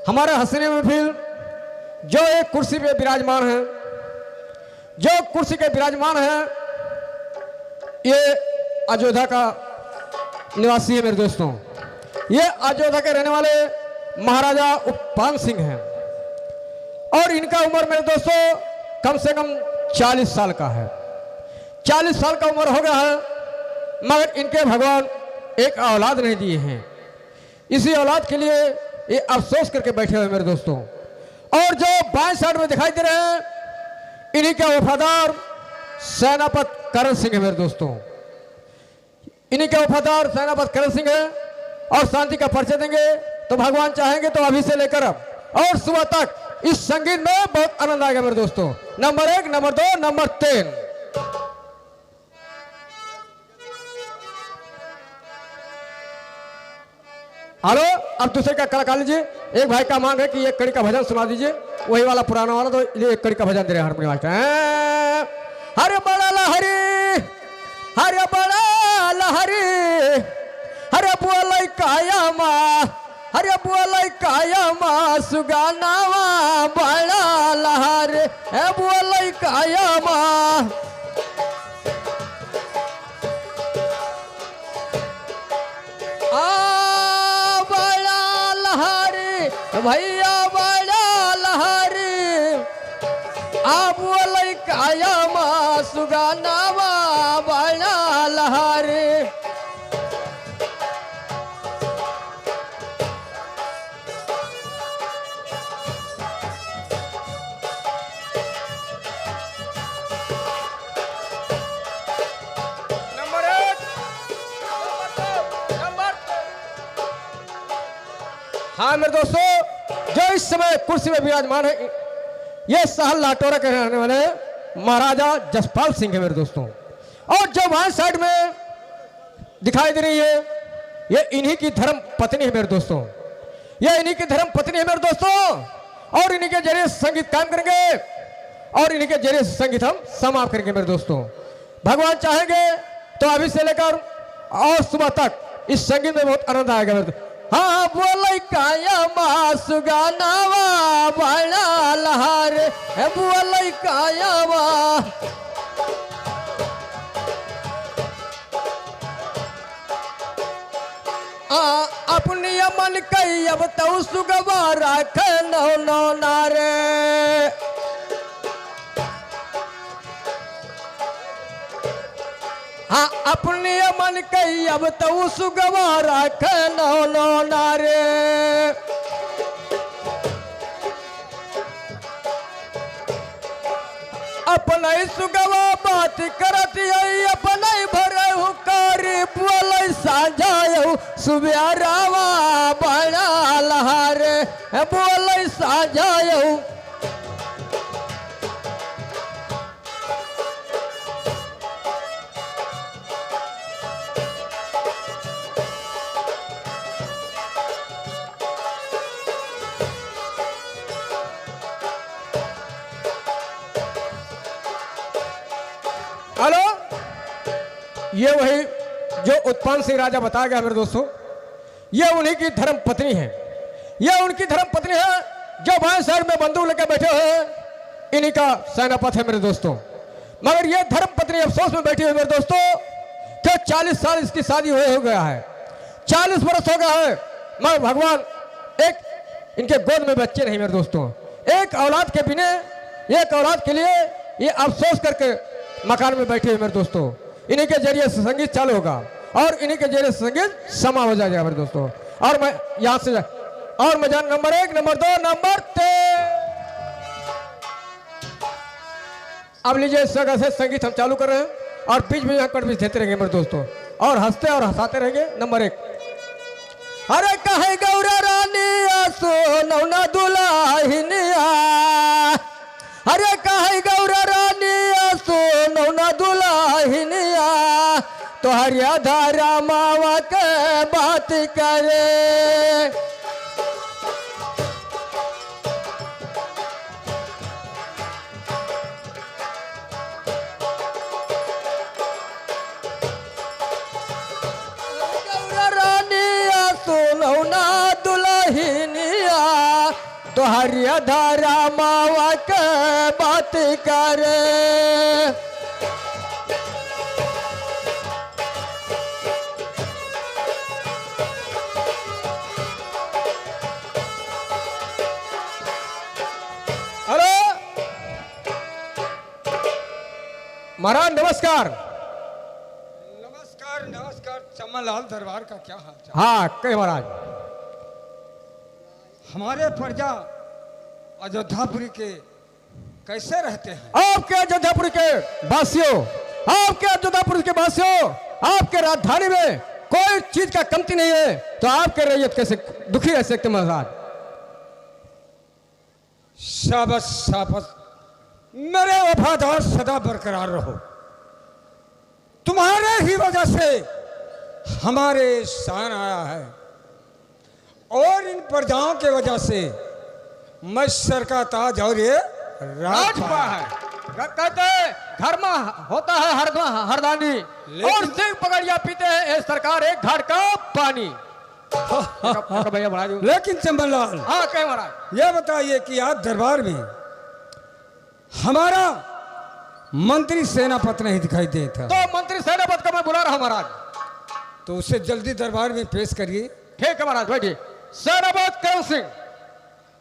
हमारे हंसने में फिर जो एक कुर्सी पे विराजमान है, जो कुर्सी के विराजमान है, ये अयोध्या का निवासी है मेरे दोस्तों। ये अयोध्या के रहने वाले महाराजा उपपाल सिंह हैं और इनका उम्र मेरे दोस्तों कम से कम 40 साल का है। 40 साल का उम्र हो गया है, मगर इनके भगवान एक औलाद नहीं दिए हैं। इसी औलाद के लिए ये अफसोस करके बैठे हुए मेरे दोस्तों। और जो बाएं साइड में दिखाई दे रहे हैं, इन्हीं के वफादार सेनापति करण सिंह है मेरे दोस्तों। इन्हीं के वफादार सेनापति करण सिंह है और शांति का परिचय देंगे। तो भगवान चाहेंगे तो अभी से लेकर अब और सुबह तक इस संगीत में बहुत आनंद आएगा मेरे दोस्तों। Number 1, number 2, number 3। हेलो, अब दूसरे का कलाकार लीजिए। एक भाई का मांग है कि एक कड़ी का भजन सुना दीजिए, वही वाला पुराना वाला, तो ये एक कड़ी का भजन दे रहे हैं हारमोनियम मास्टर। हरे बड़ा लहरी, हरे बड़ा लहरी, हरे बोलै काया माँ, हरे बोलै काया माँ, सुगानावा बड़ा लहरी, हे बोलै काया माँ। भैया बड़ा लहरी, आ बोलै काया माँ, सुगानावा बड़ा लहरी। Number 1, number 2। हाँ मेरे दोस्तों, जो इस समय कुर्सी में विराजमान है, ये सहल लाटोरा के रहने वाले महाराजा जसपाल सिंह है मेरे दोस्तों। और जो बाएं साइड में दिखाई दे रही है, ये इन्हीं की धर्म पत्नी है मेरे दोस्तों। ये इन्हीं की धर्म पत्नी है मेरे दोस्तों। और इन्हीं के जरिए संगीत कायम करेंगे और इन्हीं के जरिए संगीत हम समाप्त करेंगे मेरे दोस्तों। भगवान चाहेंगे तो अभी से लेकर और सुबह तक इस संगीत में बहुत आनंद आएगा मेरे दोस्तों। हाँ बोलै काया माँ, सुगानावा बड़ा लहरी, बोलै काया माँ। अपनी मन कई अब तो सुगवा रख नो नारे। हाँ अपनी मन कई अब तो सुगवा रख नो नारे। अपना सुगवा बात करत अपना भरे हुकारी, बोलै साझायऊ सुब्यारावा बड़ा लहरी, बोलै साझायऊ। हेलो, ये वही जो उत्पन्न सिंह राजा बताया गया मेरे दोस्तों, ये उन्हीं की धर्म पत्नी है। ये उनकी धर्म पत्नी है जो बाएं साइड में बंदूक लेकर बैठे हुए हैं, इन्हीं का सेनापति है मेरे दोस्तों। मगर ये धर्म पत्नी अफसोस में बैठी हुई मेरे दोस्तों कि 40 साल इसकी शादी हो गया है, 40 वर्ष हो गया है, मगर भगवान एक इनके गोद में बच्चे नहीं मेरे दोस्तों। एक औलाद के बिना, एक औलाद के लिए ये अफसोस करके मकान में बैठे हुए मेरे दोस्तों। इन्हीं के जरिए से संगीत चालू होगा और इन्हीं के जरिए से संगीत समा हो जाएगा मेरे दोस्तों। और मैं यहां से और मैं जान नंबर 1, नंबर 2, नंबर 3। अब लीजिए इस जगह से संगीत हम चालू कर रहे हैं और बीच में यहाँ कट भी देते रहेंगे मेरे दोस्तों और हंसते और हंसाते रहेंगे। नंबर 1। अरे कहे गौरा रानी सोनौना दुल्हनिया, अरे कहे गौरा रानी सोनौना दुल्हनिया, तो हरिया धारा मावा के बात करे। गौरा रानी सोनौना दुल्हनिया, तो हरिया धारा मावा के बात करे। हेलो महाराज नमस्कार। नमस्कार नमस्कार। चमनलाल दरबार का क्या हाल चाल? हाँ कहे महाराज। हमारे प्रजा अयोध्यापुरी के कैसे रहते हैं? आपके अयोध्यापुर के वासियों, आपके अयोध्यापुर के वासियों, आपके राजधानी में कोई चीज का कमती नहीं है, तो आपके रैयत कैसे दुखी रह सकते महाराज? शाबाश शाबाश, मेरे वफादार सदा बरकरार रहो। तुम्हारे ही वजह से हमारे शान आया है और इन प्रजाओं के वजह से मैं सर का ताज और ये राजपा है। कहते हैं घर में होता है हरदानी और सिंह पकड़िया पीते हैं ये सरकार एक घाट का पानी। भैया महाराज। लेकिन चंबललाल, हाँ कहे महाराज। ये बताइए कि आज दरबार में हमारा मंत्री सेनापति नहीं दिखाई दे था, तो मंत्री सेनापति को मैं बुला रहा हूं महाराज, तो उसे जल्दी दरबार में पेश करिए। ठीक है महाराज बैठिए। सेनापति करण सिंह,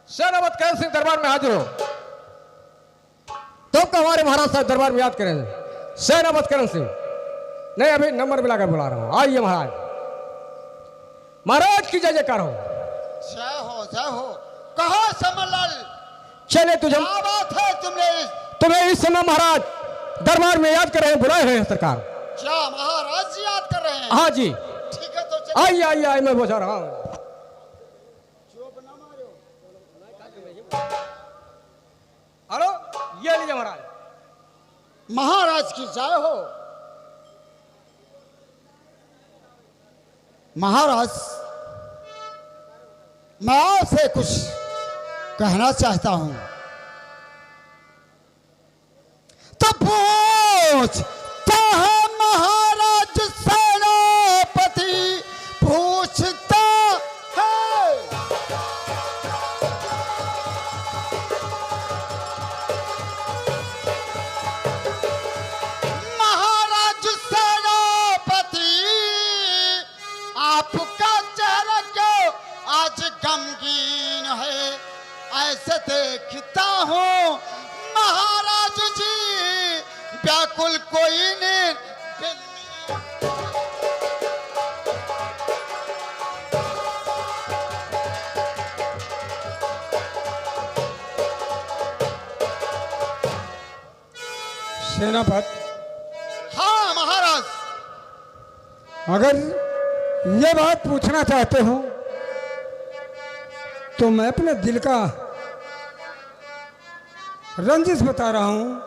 सेनापति करण सिंह दरबार में हाजिर हो। तो हमारे महाराज साहब दरबार में याद करेंगे सेनापति करण सिंह। नहीं अभी नंबर मिलाकर बुला रहा हूं। आइए महाराज। महाराज की जय जयकार हो। जय हो जय हो। कहो समरलाल, चले तुझे क्या बात है? तुम्हें इस समय महाराज दरबार में याद कर रहे हैं, बुलाए हैं सरकार। क्या महाराज जी याद कर रहे हैं? हाँ जी। ठीक है तो चलिए। आइए आइए आइए, मैं बुझा रहा हूँ। हेलो ये लीजिए महाराज। महाराज की जय हो। महाराज, मैं आपसे कुछ कहना चाहता हूं। तो पूछता है महाराज सेनापति, पूछता है। महाराज सेनापति, आपका चेहरा क्यों आज गमगीन है? ऐसे देखता हूँ महाराज जी व्याकुल कोई नहीं। सेनापति, हाँ महाराज। अगर ये बात पूछना चाहते हो तो मैं अपने दिल का रंजिश बता रहा हूं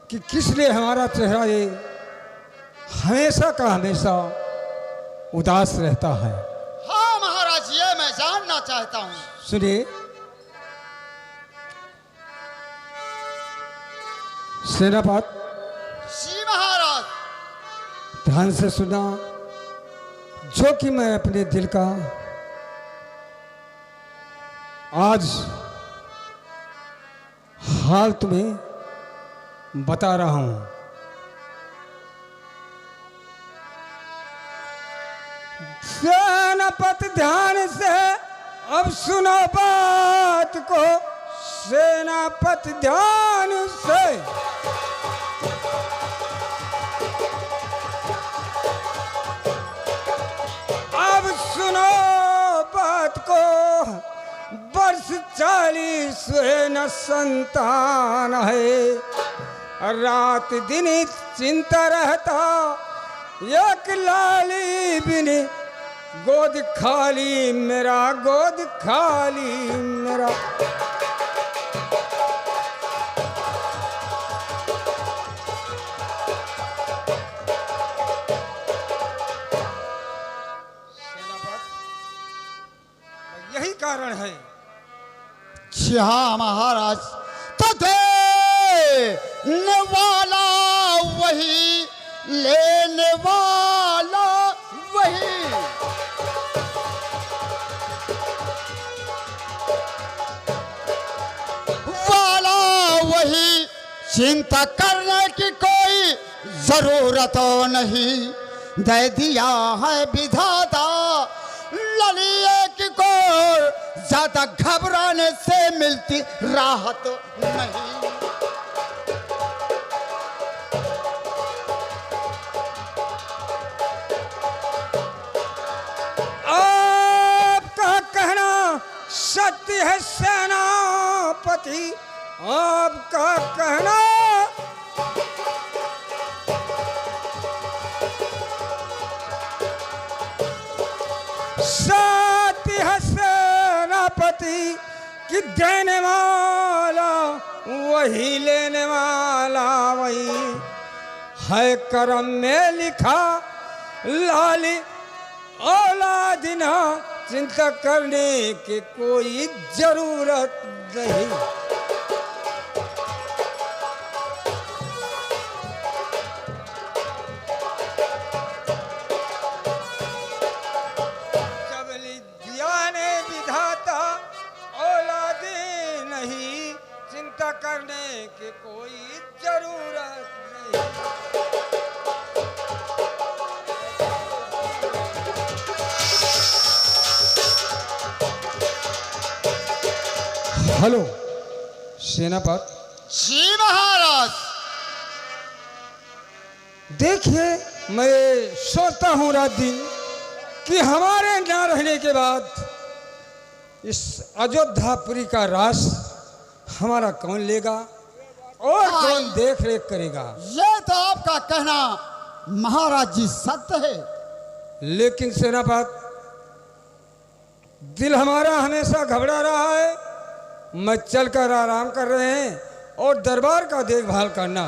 कि किस लिए हमारा चेहरा ये हमेशा का हमेशा उदास रहता है। हाँ महाराज, ये मैं जानना चाहता हूँ। सुनिए सेनापति, जी महाराज। ध्यान से सुना, जो कि मैं अपने दिल का आज हाल तुम्हें बता रहा हूं। सेनापति ध्यान से अब सुनो बात को, सेनापति ध्यान से। अब सुनो बात को, वर्ष 40 न संतान है, रात दिन चिंता रहता, एक लाली बिन गोद खाली मेरा, गोद खाली मेरा। यही कारण है। जी हाँ महाराज। तो देने वाला वही, लेने वाला वही। नहीं, चिंता करने की कोई जरूरत नहीं। दे दिया है विधाता ललिए की कोर, ज्यादा घबराने से मिलती राहत नहीं। आपका कहना सत्य है सेनापति, आपका कहना सत्य है सेनापति कि देने वाला वही लेने वाला वही है, करम में लिखा लाली औलादिना, चिंता करने की कोई जरूरत नहीं। जब दिया ने विधाता औलादे नहीं, चिंता करने की कोई जरूरत नहीं। हेलो सेनापति। जी महाराज। देखिए, मैं सोचता हूँ रात दिन कि हमारे न रहने के बाद इस अयोध्यापुरी का राज हमारा कौन लेगा और कौन देख रेख करेगा। ये तो आपका कहना महाराज जी सत्य है, लेकिन सेनापति, दिल हमारा हमेशा घबरा रहा है। मैं चलकर आराम कर रहे हैं और दरबार का देखभाल करना।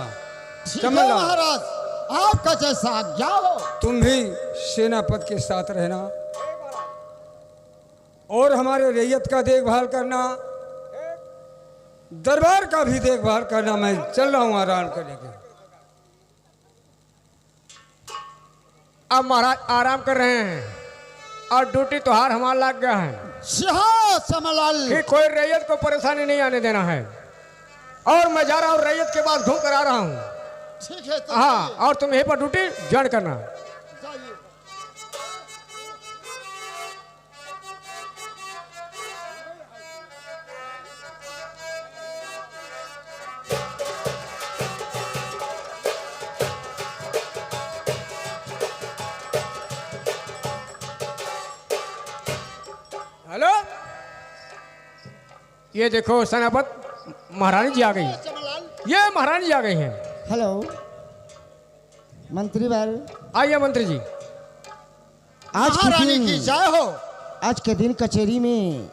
ठीक है कमला, महाराज, आपका जैसा आज्ञा हो। तुम भी सेनापति के साथ रहना और हमारे रैयत का देखभाल करना, दरबार का भी देखभाल करना। मैं चल रहा हूँ आराम करने के। अब महाराज आराम कर रहे हैं और ड्यूटी त्योहार हमारा लग गया है समलाल। कि कोई रैयत को परेशानी नहीं आने देना है। और मैं जा रहा हूँ रैयत के पास घूम कर आ रहा हूँ। ठीक है तो हाँ, और तुम यहीं पर ड्यूटी ज्वाइन करना। जाइए। हेलो, ये देखो सेनापति, महारानी जी आ गई। समलाल। ये महारानी जी आ गई हैं। हेलो मंत्री बार, आइए मंत्री जी। आज के महारानी की दिन जय हो। आज के दिन कचहरी में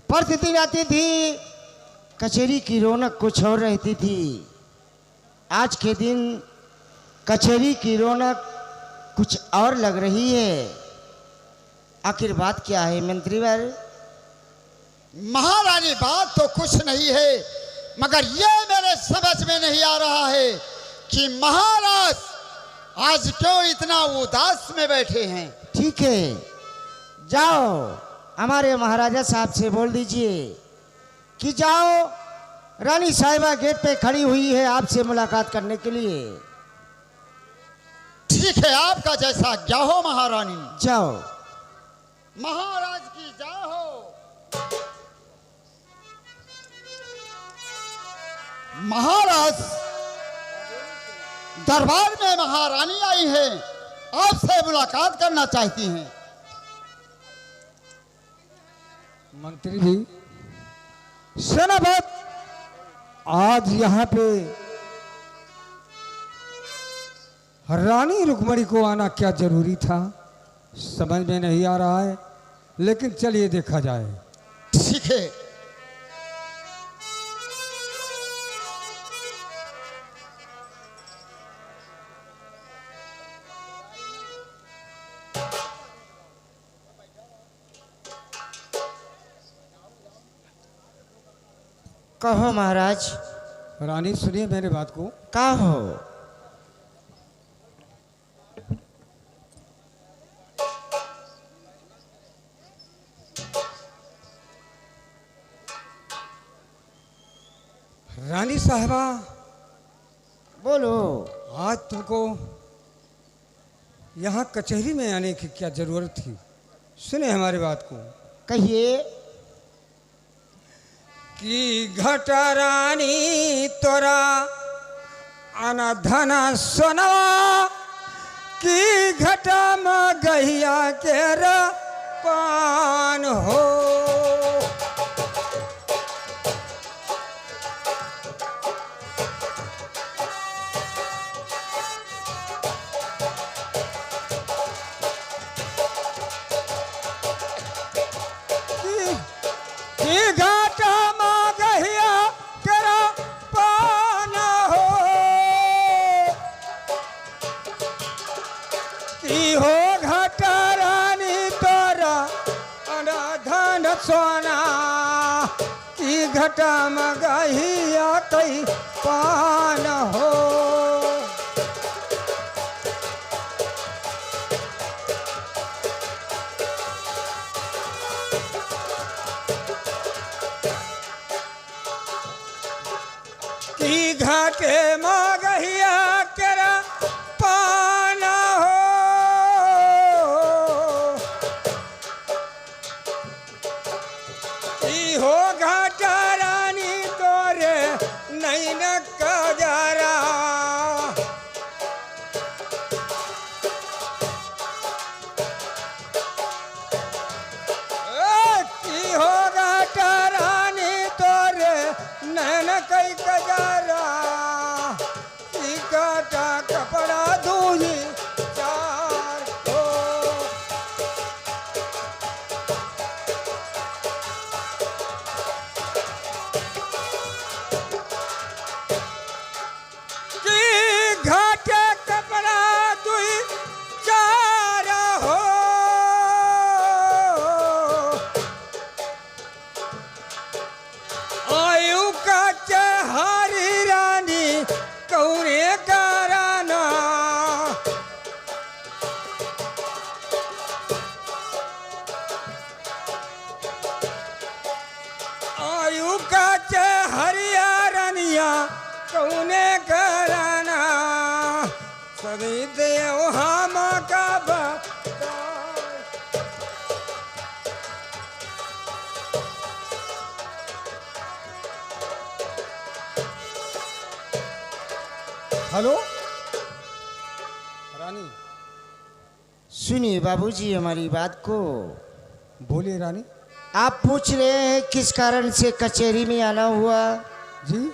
प्रतिदिन आती थी, कचहरी की रौनक कुछ और रहती थी। आज के दिन कचहरी की रौनक कुछ और लग रही है। आखिर बात क्या है मंत्री बार? महारानी, बात तो कुछ नहीं है, मगर ये मेरे समझ में नहीं आ रहा है कि महाराज आज क्यों इतना उदास में बैठे हैं। ठीक है, जाओ हमारे महाराजा साहब से बोल दीजिए कि जाओ, रानी साहिबा गेट पे खड़ी हुई है आपसे मुलाकात करने के लिए। ठीक है, आपका जैसा आज्ञा हो महारानी। जाओ। महाराज की जय हो। महाराज, दरबार में महारानी आई है, आपसे मुलाकात करना चाहती हैं। मंत्री जी, सेनापति, आज यहाँ पे रानी रुक्मणी को आना क्या जरूरी था, समझ में नहीं आ रहा है, लेकिन चलिए देखा जाए। ठीक है। कहो महाराज। रानी सुनिए मेरे बात को। कहो। रानी साहबा, बोलो। आज तुमको यहाँ कचहरी में आने की क्या जरूरत थी? सुने हमारी बात को। कहिए। कि घटा रानी तोरा आना धना सोनवा, कि घटा में गहिया के पान हो। कि घाटा में गहिया तेरा पान हो, कि हो घाटा रानी तोरा धन सोना, कि घटा में गहिया कई पान हो। कि घाटे में गहिया केरा पान हो, कि हो घाटा रानी तोरे नहीं न कजरा, कि हो घाटा रानी तोरे नैन कई कजरा, कि काटा कपड़ा दूजी चार हो। कि घाटे कपड़ा दुई चार हो, आयु का हरी रानी कौने कराना, आयु का हरिया रानिया कौने कराना, सभी देव हम का बता। हेलो रानी। सुनिए बाबूजी हमारी बात को। बोलिए रानी। आप पूछ रहे हैं किस कारण से कचहरी में आना हुआ? जी।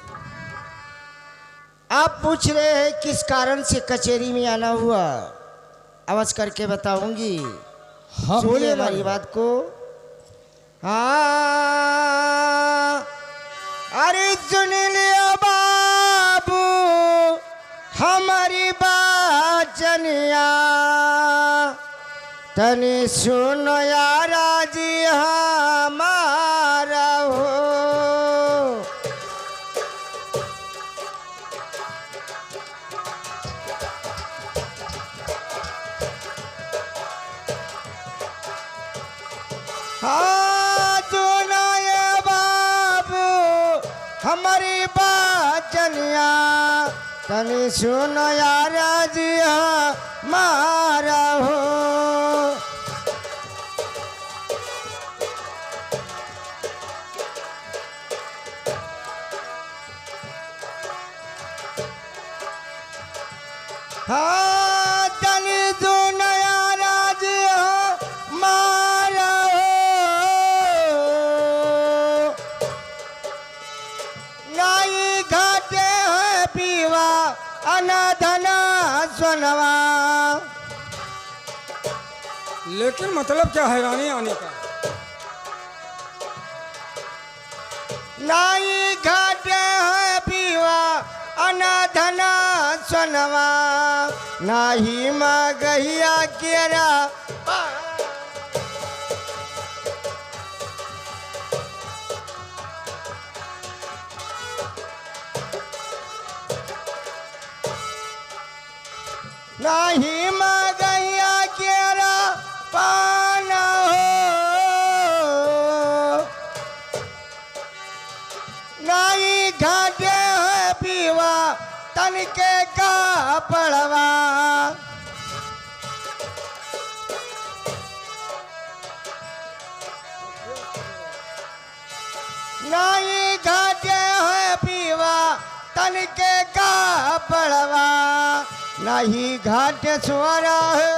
आप पूछ रहे हैं किस कारण से कचहरी में आना हुआ? आवाज करके बताऊंगी। हाँ सुनिए बोलिए हमारी रानी। बात को। हाँ, अरे सुन लिया बाबू हमारी बाचनिया, तनी सुनो यारा जी हमारा हो। हाँ सुनो ये बाबू हमारी बाचनिया, तनी सुनो यारा जी हमारा हो। हाँ तनी सुनो यारा जी हमारा हो, नाई घाटे है पीवा अनाधना सोनवा। लेकिन मतलब क्या है रानी आने का? नाई घाटे है पीवा अनाधना सोनवा, नाही मगहिया केरा। नाही मगहिया केरा पान हो, नाही घाटे तन के कापड़वा नाई घाटे है पीवा तन के कापड़वा नहीं घाटे स्वरा है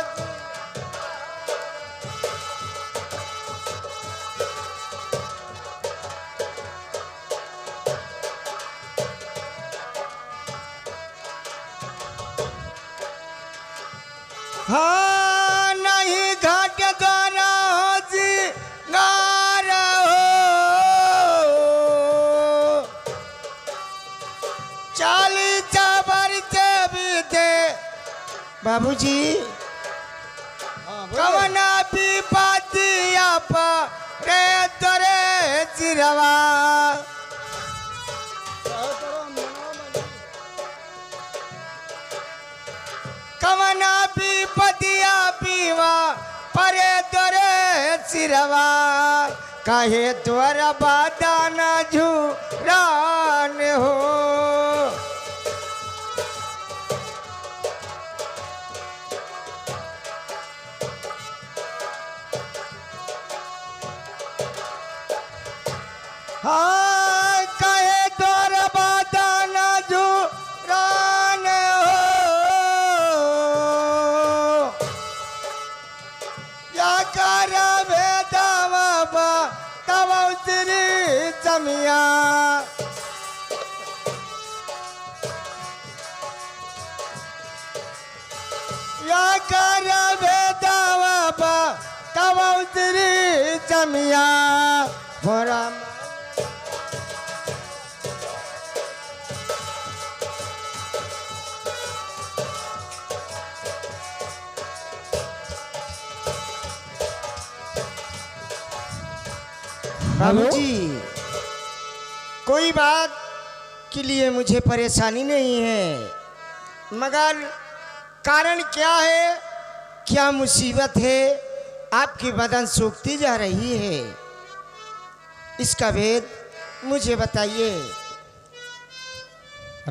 हाँ नहीं घाट द्वारा हो जी नारा हो चाली चाबर के बीते बाबूजी कवना भी पातिया पर रे तोरे चिरवा कवना भी पतिया पीवा परे तोरे सिरवा कहे तोरा बादान झूरान हो हाँ कहे तोरा बादान झूरान हो या कर भेदावा बा तब उतरी जमिया या कर भेदावा बा तब उतरी जमिया भरा बाबूजी कोई बात के लिए मुझे परेशानी नहीं है मगर कारण क्या है क्या मुसीबत है आपकी बदन सूखती जा रही है इसका भेद मुझे बताइए।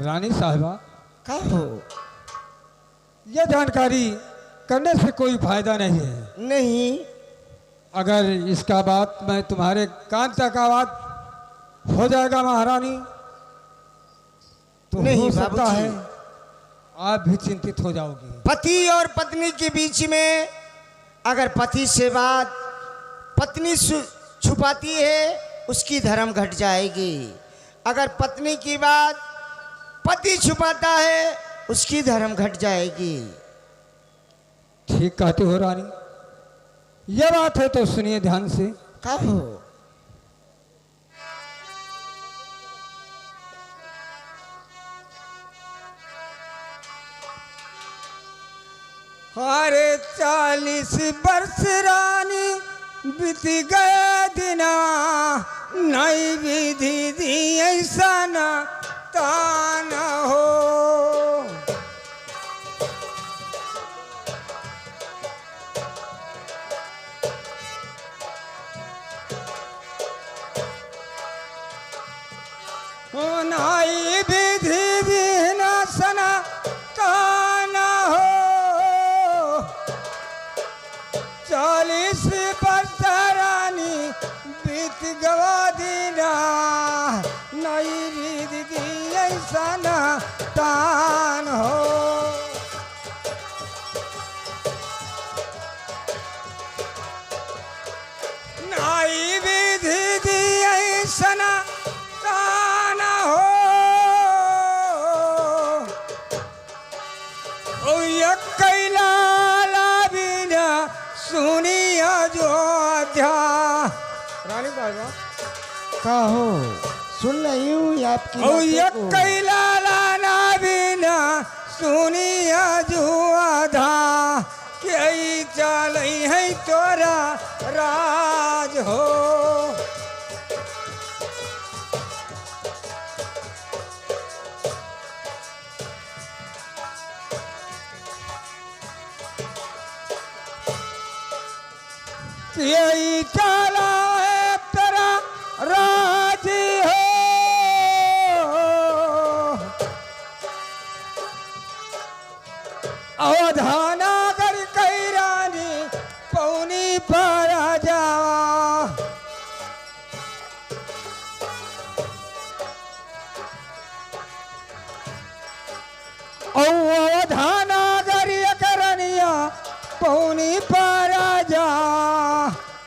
रानी साहिबा क्या हो यह जानकारी करने से कोई फायदा नहीं है। नहीं अगर इसका बात मैं तुम्हारे कान तक आवाज हो जाएगा महारानी तो नहीं हो सकता बाबूजी। है आप भी चिंतित हो जाओगी। पति और पत्नी के बीच में अगर पति से बात पत्नी छुपाती है उसकी धर्म घट जाएगी अगर पत्नी की बात पति छुपाता है उसकी धर्म घट जाएगी। ठीक कहते हो रानी यह बात है तो सुनिए ध्यान से। क्या हो अरे 40 वर्ष रानी बीत गए दिना नई विधि दी ऐसा न तान हो नाई विधि बिना सना काना हो 40 वर्ष रानी बीत गवा दीना नई विधि ऐसा न तान हो नाई विधि दी ऐसा न तान हो ओ कैला बिना सुनिया जो अध्या रानी बाबा क्या हो सुन रही हूँ ये आपकी ओ बातों को। कैला लाना बिना सुनिया जो आधा कई चल है तोरा राज हो यही चला है तेरा राज हो पौनी पर जा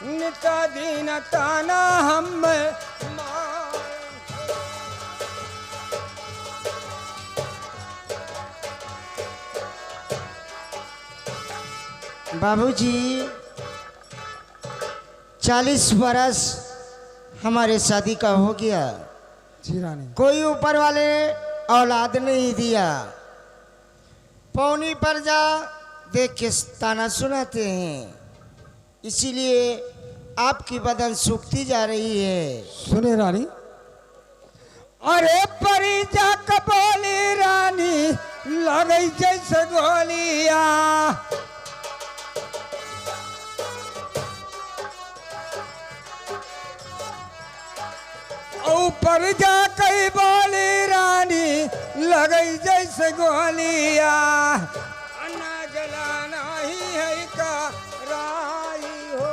नित दिन ताना हम बाबूजी 40 बरस हमारे शादी का हो गया, जी रानी। कोई ऊपर वाले औलाद नहीं दिया। पौनी पर जा देख के ताना सुनाते हैं, इसीलिए आपकी बदन सूखती जा रही है। सुने रानी, अरे परी जा कपोली रानी लगे जैसे गोलिया। ऊपर जा कई बोली रानी लगे जैसे गोलिया। अन्ना जलाना ही है का राई हो।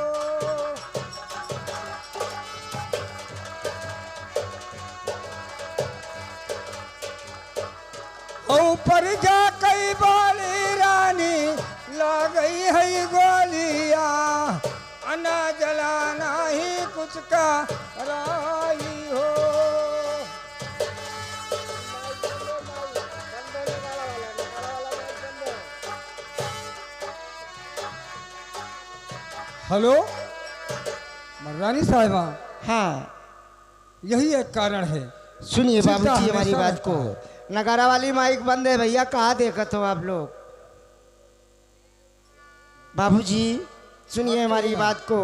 ऊपर जा कई बोली रानी लगी है गोलिया। अन्ना जलाना ही कुछ का राई हो। हेलो रानी साहिबा, हाँ यही एक कारण है। सुनिए चिंता बाबूजी हमारी हमेशा बात को। रहता है। नगारा वाली माइक बंद है भैया, कहाँ देखत हो आप लोग। बाबूजी सुनिए हमारी बात को।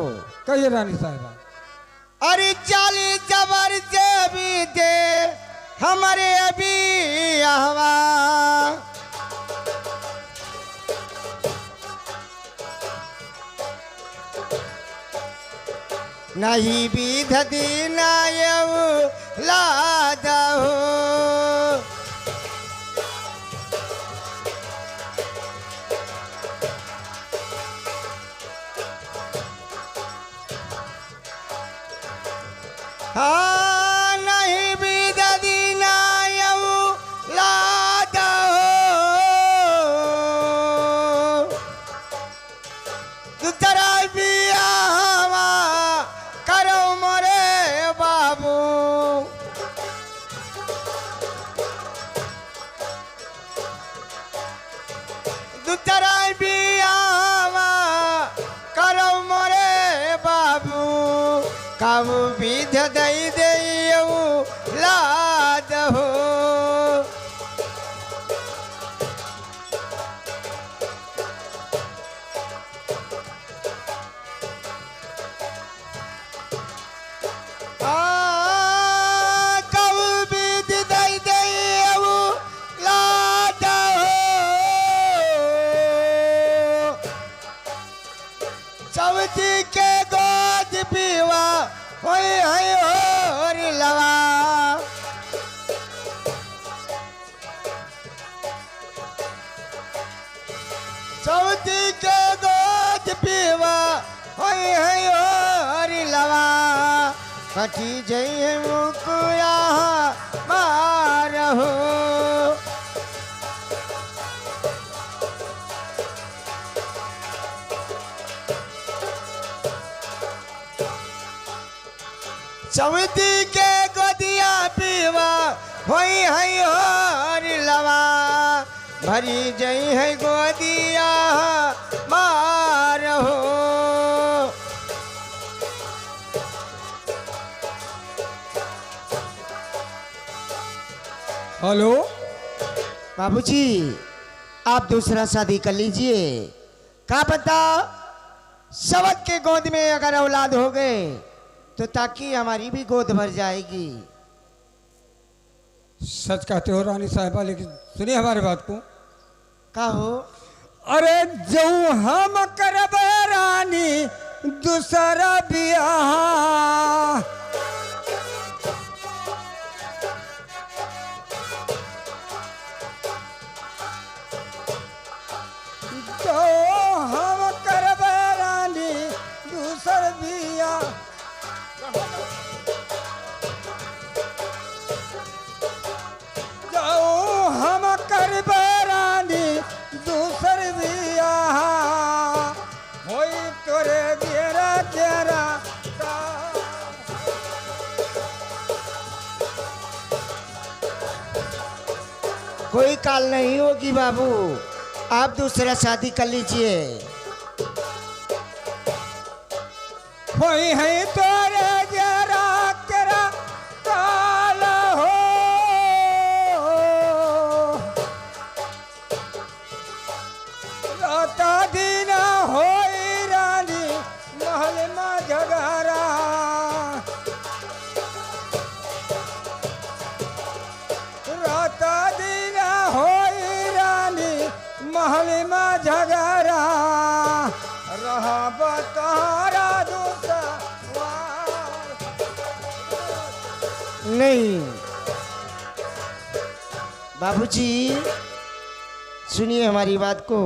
कहिए रानी साहिबा। अरे चाली जबर जे भी दे हमारे अभी हवा। नहीं विध दीना लाद हो। हाँ नहीं विध दीना लाद हो। तेरा बिया करो मोरे बाबू। तेरा बिया करो मोरे बाबू। कब विध दई दे लाद हो। कब विध दई दे लाद हो। सब्जी के गोद पीवा होय होय और लवा। सब्जी के गोद पीवा होय होय और लवा। कटी जई मुकुया मारहो। समिति के गोदिया पीवा होई है और लवा। भरी जई है गोदिया मारहो। हेलो बाबूजी आप दूसरा शादी कर लीजिए। क्या पता सबक के गोद में अगर औलाद हो गए तो ताकि हमारी भी गोद भर जाएगी। सच कहते हो रानी साहिबा, लेकिन सुनिए हमारी बात को। का हो? अरे जो हम करब रानी दूसरा बियाह। जो हम करब रानी दूसर बियाह। हम करब रानी दूसर बियाह। कोई काल नहीं होगी बाबू, आप दूसरा शादी कर लीजिए। होई है तोरे जरा तेरा काल हो, राता दिन होई रानी महल में झगड़ा, राता दिन होई रानी महल में झगड़ा, रहा बतारा नहीं बाबूजी, सुनिए हमारी बात को।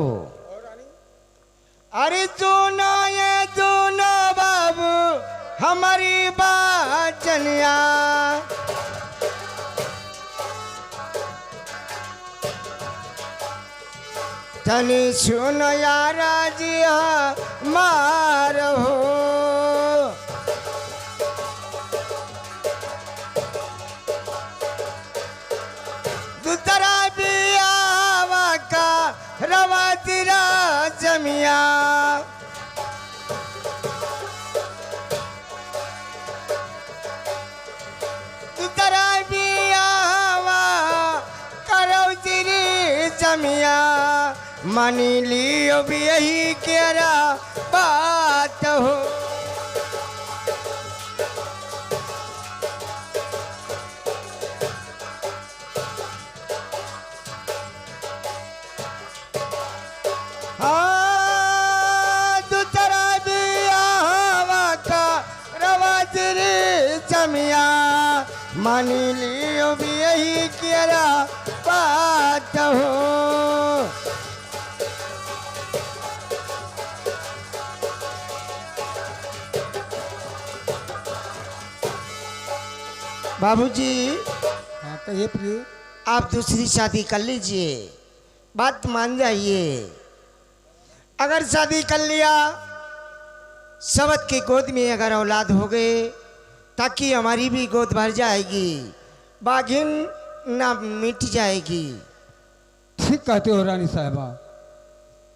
अरे सुनो ये सुनो बाबू हमारी बात जनिया, तनी सुनो यारा जिया मार हो, दूसरा बियावा का रवा तेरा जमिया, दूसरा बियावा करो तेरी जमिया, मानी लियो भी यही केरा बात हो। दूसरा बियावा का रवा तेरी जमिया, मानी लियो भी यही केरा बात हो। बाबूजी, हाँ कहिए प्रिय। आप दूसरी शादी कर लीजिए, बात मान जाइए। अगर शादी कर लिया, सबत की गोद में अगर औलाद हो गए, ताकि हमारी भी गोद भर जाएगी, बाघिन ना मिट जाएगी। ठीक कहते हो रानी साहबा,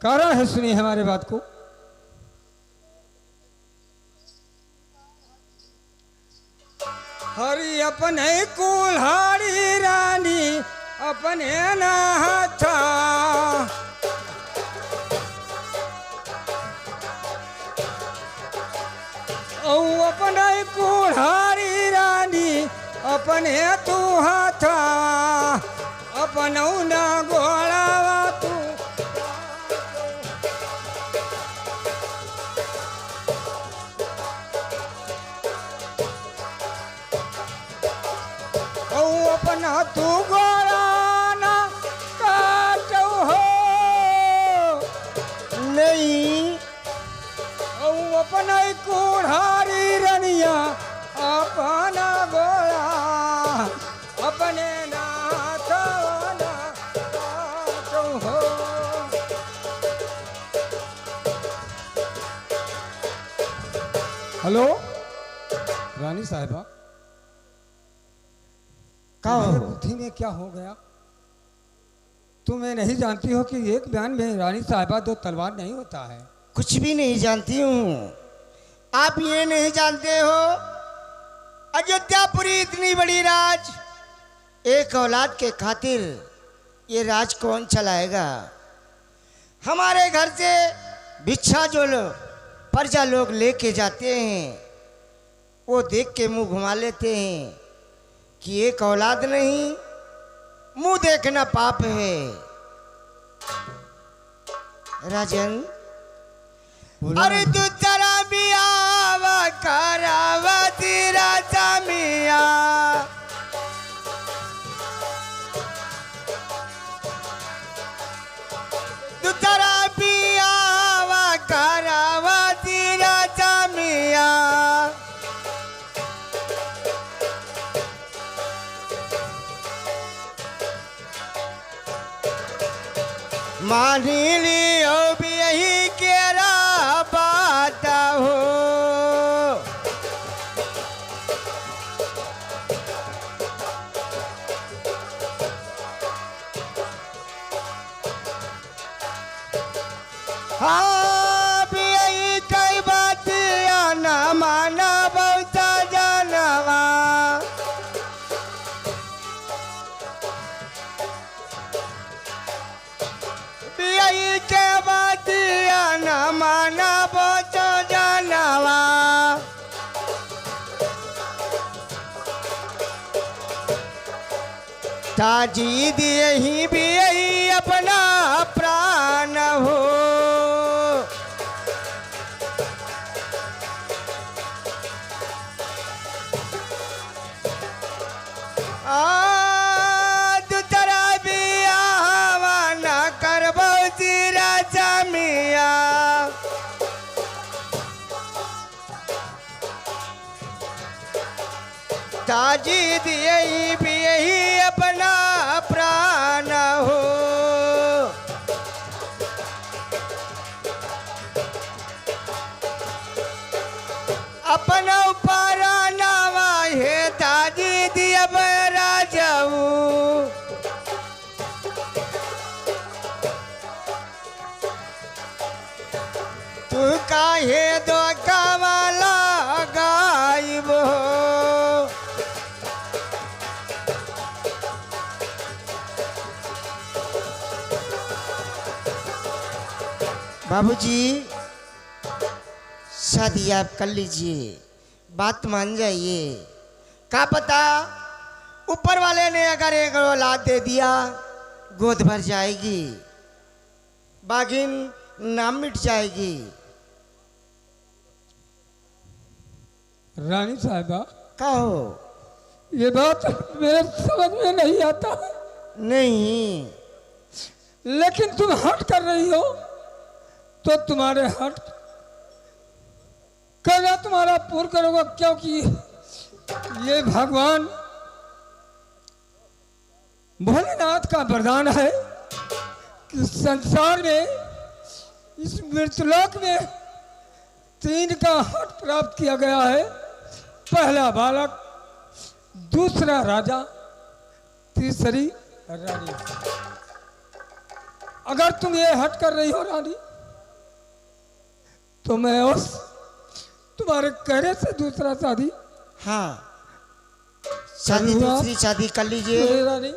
कारण है सुनिए हमारे बात को। हरी अपने कुल्हाड़ी रानी अपने नाथा, औ अपने कुल्हाड़ी रानी अपने तू हाथा, अपनौ ना गोलावा तू, औ अपना तू गोलाना काटो हो, नहीं औ अपना कुल्हाड़ी रनिया अपना गोला अपने नाथा ना काटो हो। हेलो रानी साहिबा, कहो। तुम्हारे बुद्धि में क्या हो गया? तुम्हें नहीं जानती हो कि एक बयान में रानी साहिबा दो तलवार नहीं होता है। कुछ भी नहीं जानती हूँ। आप ये नहीं जानते हो, अयोध्यापुरी इतनी बड़ी राज, एक औलाद के खातिर ये राज कौन चलाएगा? हमारे घर से भिक्षा जो प्रजा लोग लेके जाते हैं, वो देख के मुंह घुमा लेते हैं कि एक औलाद नहीं, मुंह देखना पाप है। राजन, अरे तू तेरा बियावा करावा तेरा जमिया, तू तेरा बियावा करावा तेरा जमिया, मानी लियो भी यही केरा बात हो। हाँ भी यही कई बात आना माना बहुत जानवा। भी यही के बात आना माना बहुत जानवा। ताजी दिए ही भी यही अपना प्राण हो। दूसरा बियाहवा न करबो जीरा जमिया। ताजी दिए ही भी यही अपना प्राण हो। अपना ऊपर नवा है ताजी दिया बरा जाऊ। तू काहे दो कवाला गायब हो। बाबूजी शादी आप कर लीजिए, बात मान जाइए। क्या पता ऊपर वाले ने अगर एक औलाद दे दिया गोद भर जाएगी, बागिन नाम मिट जाएगी। रानी साहिबा, कहो। ये बात मेरे समझ में नहीं आता, नहीं लेकिन तुम हट कर रही हो तो तुम्हारे हट करना तुम्हारा पूर्ण करूंगा, क्योंकि ये भगवान भोलेनाथ का वरदान है कि संसार में, इस मृत्युलोक में 3 का हट प्राप्त किया गया है। पहला बालक, दूसरा राजा, तीसरी रानी। अगर तुम ये हट कर रही हो रानी, तो मैं उस तुम्हारे कहने से दूसरा शादी, हाँ शादी दूसरी शादी कर लीजिए रानी।